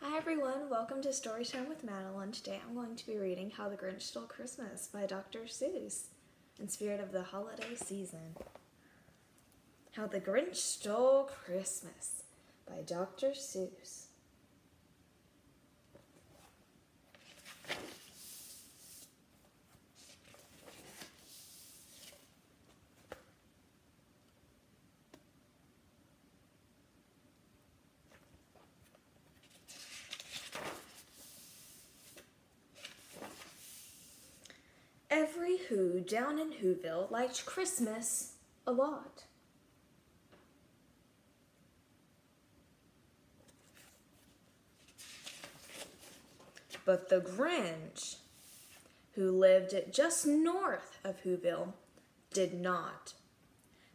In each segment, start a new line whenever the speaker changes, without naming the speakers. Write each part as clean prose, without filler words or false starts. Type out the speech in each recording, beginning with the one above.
Hi everyone, welcome to Storytime with Madeline. Today I'm going to be reading How the Grinch Stole Christmas by Dr. Seuss, in spirit of the holiday season. How the Grinch Stole Christmas by Dr. Seuss. Every Who down in Whoville liked Christmas a lot. But the Grinch, who lived just north of Whoville, did not.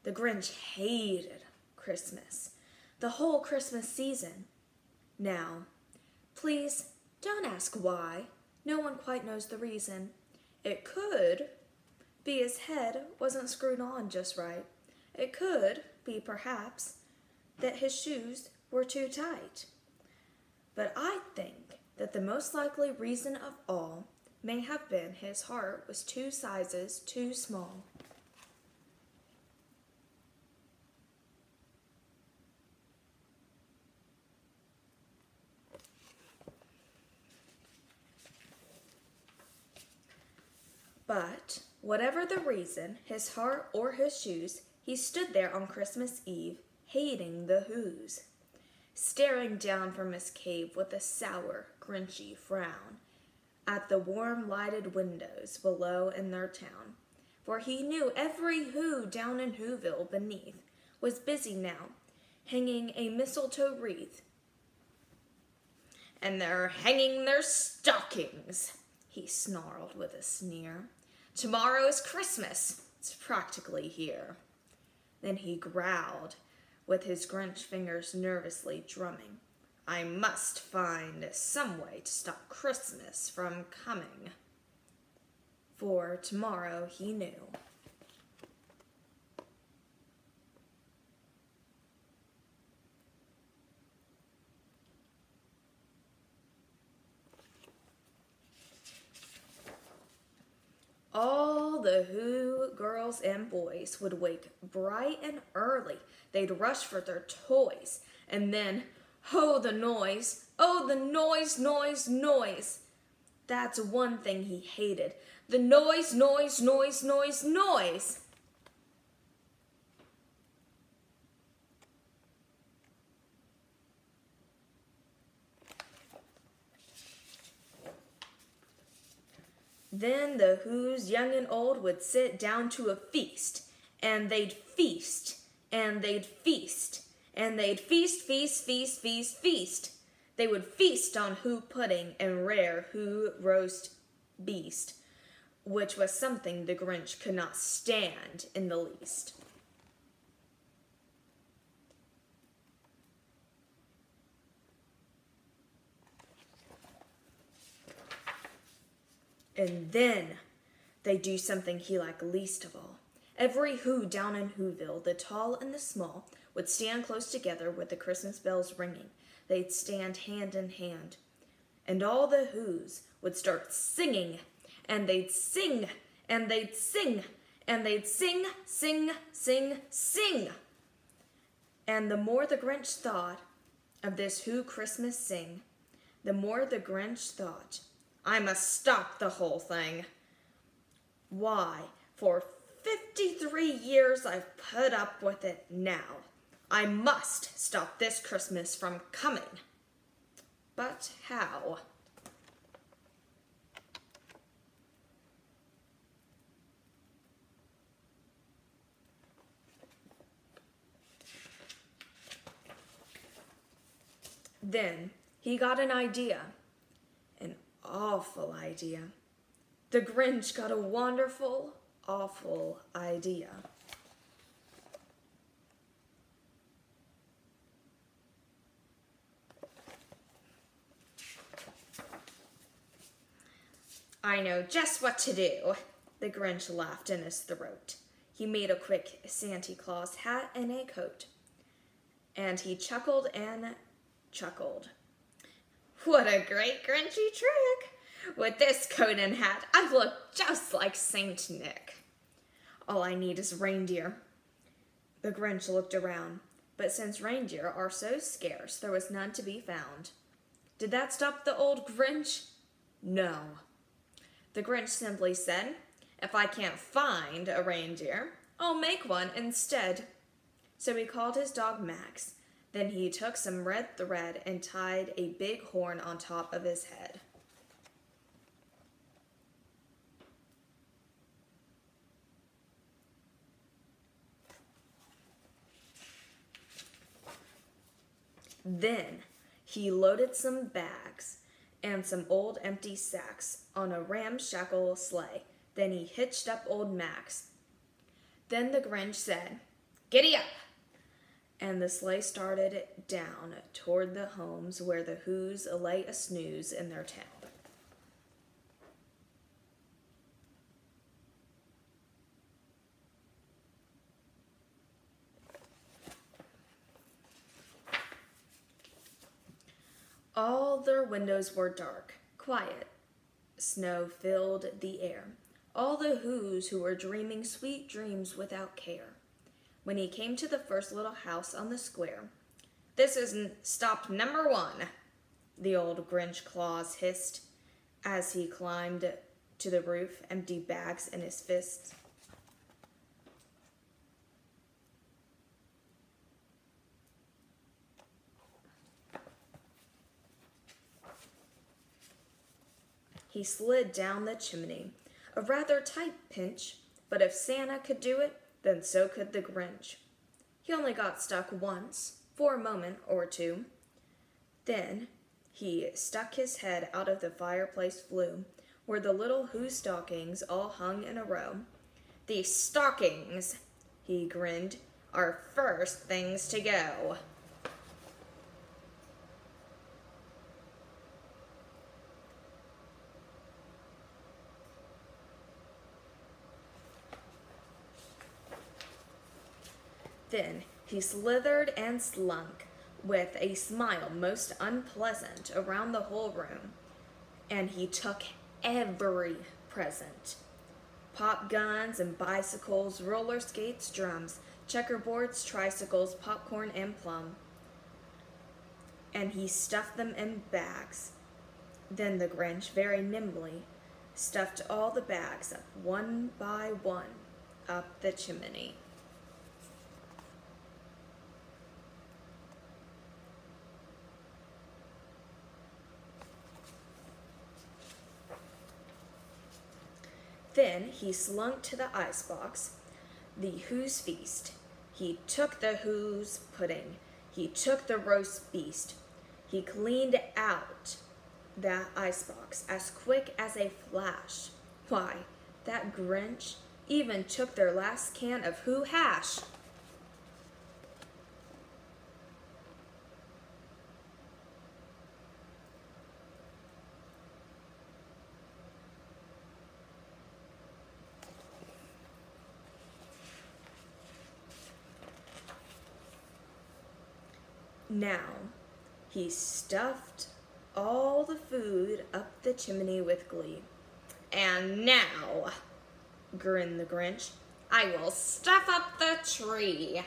The Grinch hated Christmas, the whole Christmas season. Now, please don't ask why. No one quite knows the reason. It could be his head wasn't screwed on just right. It could be, perhaps, that his shoes were too tight. But I think that the most likely reason of all may have been his heart was 2 sizes too small. But, whatever the reason, his heart or his shoes, he stood there on Christmas Eve, hating the Whos, staring down from his cave with a sour, grinchy frown at the warm lighted windows below in their town. For he knew every Who down in Whoville beneath was busy now, hanging a mistletoe wreath. "And they're hanging their stockings," he snarled with a sneer. "Tomorrow is Christmas. It's practically here." Then he growled, with his Grinch fingers nervously drumming. "I must find some way to stop Christmas from coming." For tomorrow he knew. All the Who girls and boys would wake bright and early. They'd rush for their toys. And then, oh, the noise! Oh, the noise, noise, noise! That's one thing he hated. The noise, noise, noise, noise, noise! Then the Whos, young and old, would sit down to a feast, and they'd feast, and they'd feast, and they'd feast, feast, feast, feast, feast. They would feast on Who pudding and rare Who roast beast, which was something the Grinch could not stand in the least. And then they'd do something he liked least of all. Every Who down in Whoville, the tall and the small, would stand close together with the Christmas bells ringing. They'd stand hand in hand. And all the Whos would start singing, and they'd sing, and they'd sing, and they'd sing, sing, sing, sing. And the more the Grinch thought of this Who Christmas sing, the more the Grinch thought, "I must stop the whole thing. Why, for 53 years I've put up with it now. I must stop this Christmas from coming." But how? Then he got an idea. An awful idea. The Grinch got a wonderful, awful idea. "I know just what to do," the Grinch laughed in his throat. He made a quick Santa Claus hat and a coat, and he chuckled and chuckled. What a great Grinchy trick! With this coat and hat, I look just like Saint Nick. All I need is reindeer. The Grinch looked around, but since reindeer are so scarce, there was none to be found. Did that stop the old Grinch? No. The Grinch simply said, "If I can't find a reindeer, I'll make one instead." So he called his dog Max. Then he took some red thread and tied a big horn on top of his head. Then he loaded some bags and some old empty sacks on a ramshackle sleigh. Then he hitched up old Max. Then the Grinch said, "Giddy up!" And the sleigh started down toward the homes where the Who's lay a snooze in their town. All their windows were dark, quiet. Snow filled the air. All the Who's who were dreaming sweet dreams without care. When he came to the first little house on the square, "This isn't stop number 1, the old Grinch Claus hissed as he climbed to the roof, empty bags in his fists. He slid down the chimney, a rather tight pinch, but if Santa could do it, then so could the Grinch. He only got stuck once, for a moment or two. Then he stuck his head out of the fireplace flue, where the little Who stockings all hung in a row. "These stockings," he grinned, "are first things to go." Then he slithered and slunk, with a smile most unpleasant, around the whole room, and he took every present. Pop guns and bicycles, roller skates, drums, checkerboards, tricycles, popcorn, and plum. And he stuffed them in bags. Then the Grinch, very nimbly, stuffed all the bags up one by one up the chimney. Then he slunk to the icebox, the Who's feast. He took the Who's pudding. He took the roast beast. He cleaned out that icebox as quick as a flash. Why, that Grinch even took their last can of Who hash. Now, he stuffed all the food up the chimney with glee. "And now," grinned the Grinch, "I will stuff up the tree."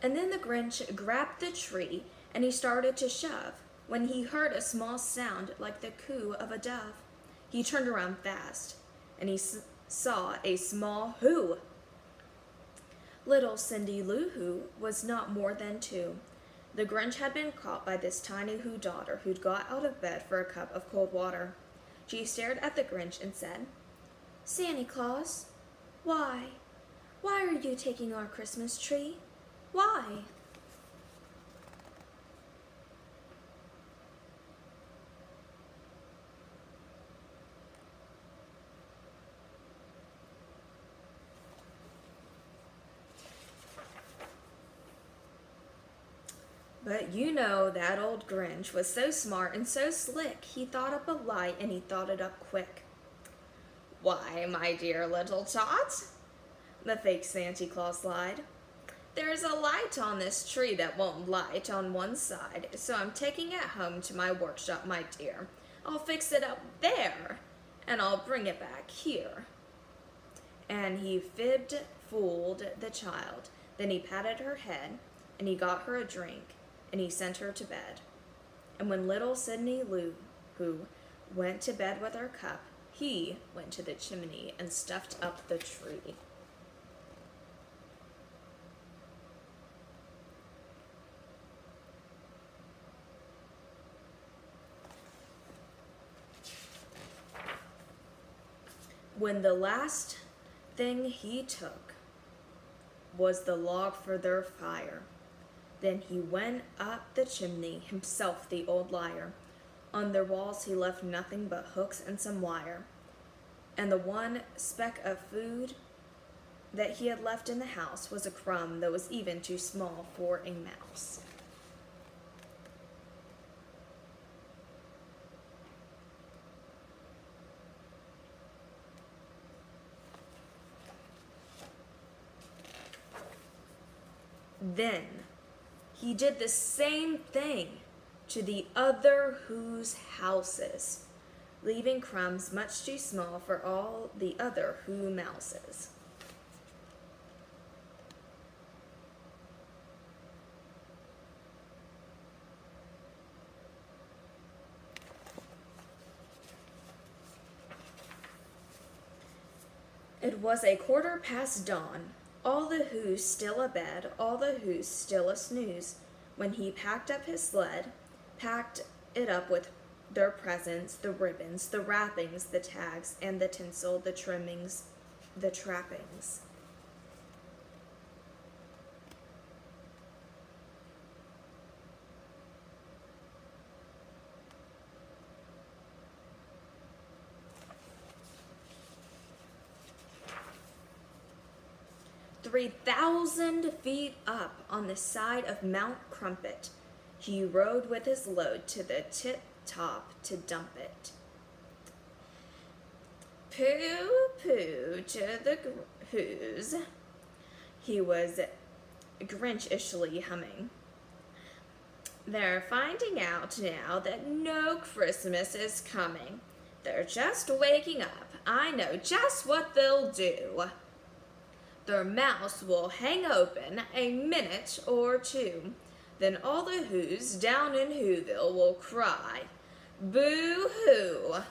And then the Grinch grabbed the tree and he started to shove, when he heard a small sound like the coo of a dove. He turned around fast, and he saw a small Who. Little Cindy Lou Who was not more than 2. The Grinch had been caught by this tiny Who daughter who'd got out of bed for a cup of cold water. She stared at the Grinch and said, "Santa Claus, why? Why are you taking our Christmas tree? Why?" But you know that old Grinch was so smart and so slick, he thought up a lie and he thought it up quick. "Why, my dear little tot," the fake Santa Claus lied, "there's a light on this tree that won't light on one side, so I'm taking it home to my workshop, my dear. I'll fix it up there, and I'll bring it back here." And he fooled the child. Then he patted her head, and he got her a drink, and he sent her to bed. And when little Sidney Lou, who went to bed with her cup, he went to the chimney and stuffed up the tree. When the last thing he took was the log for their fire, then he went up the chimney, himself the old liar. On their walls he left nothing but hooks and some wire, and the one speck of food that he had left in the house was a crumb that was even too small for a mouse. Then he did the same thing to the other Who's houses, leaving crumbs much too small for all the other Who mouses. It was 1/4 past dawn, all the Who's still abed, all the Who's still a snooze, when he packed up his sled, packed it up with their presents, the ribbons, the wrappings, the tags, and the tinsel, the trimmings, the trappings. "3,000 feet up on the side of Mount Crumpet, he rode with his load to the tip-top to dump it. Pooh-pooh to the Who's," he was Grinch-ishly humming. "They're finding out now that no Christmas is coming. They're just waking up. I know just what they'll do. Their mouths will hang open a minute or two. Then all the Who's down in Whoville will cry, 'Boo-hoo!'"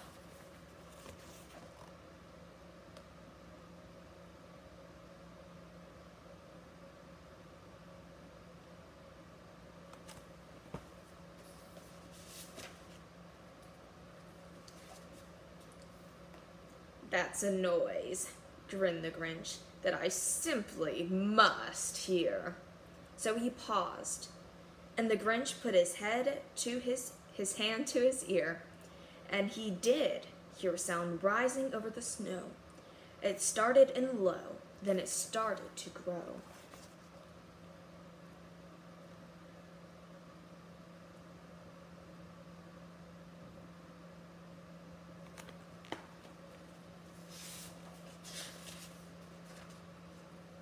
"That's a noise," grinned the Grinch, "that I simply must hear." So he paused, and the Grinch put his hand to his ear, and he did hear a sound rising over the snow. It started in low, then it started to grow.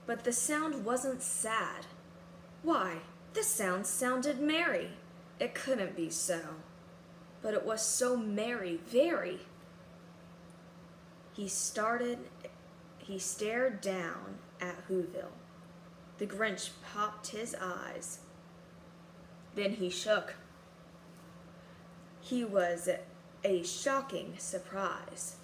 But the sound wasn't sad. Why, the sound sounded merry. It couldn't be so. But it was so merry, very. He stared down at Whoville. The Grinch popped his eyes. Then he shook. He was a shocking surprise.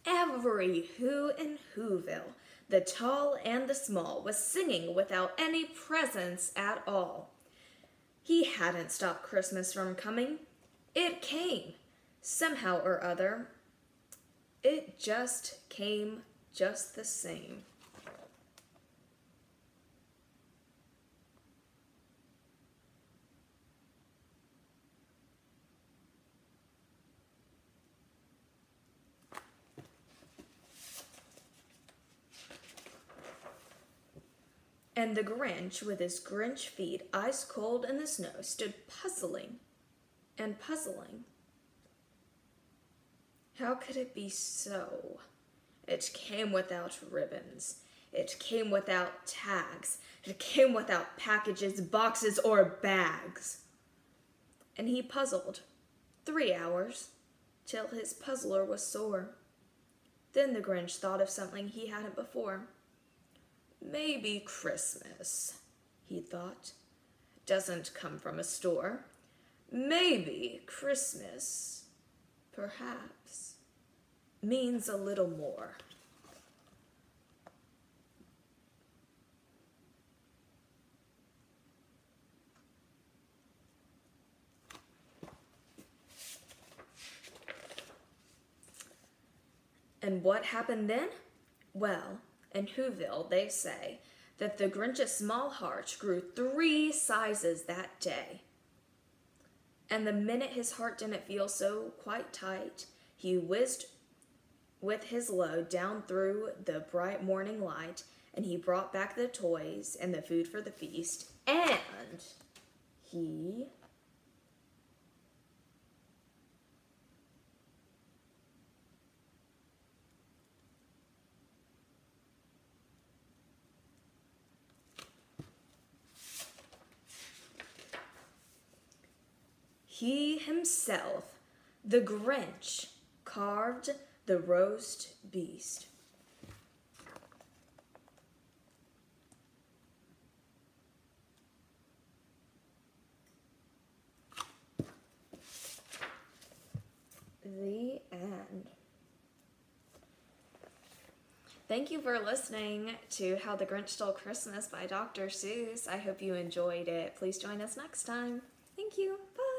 Every Who in Whoville, the tall and the small, was singing without any presents at all. He hadn't stopped Christmas from coming. It came, somehow or other. It just came just the same. And the Grinch, with his Grinch feet ice cold in the snow, stood puzzling and puzzling. How could it be so? It came without ribbons. It came without tags. It came without packages, boxes, or bags. And he puzzled 3 hours, till his puzzler was sore. Then the Grinch thought of something he hadn't before. Maybe Christmas, he thought, doesn't come from a store. Maybe Christmas, perhaps, means a little more. And what happened then? Well, in Whoville, they say that the Grinch's small heart grew 3 sizes that day. And the minute his heart didn't feel so quite tight, he whizzed with his load down through the bright morning light, and he brought back the toys and the food for the feast, and he himself, the Grinch, carved the roast beast. The end. Thank you for listening to How the Grinch Stole Christmas by Dr. Seuss. I hope you enjoyed it. Please join us next time. Thank you. Bye.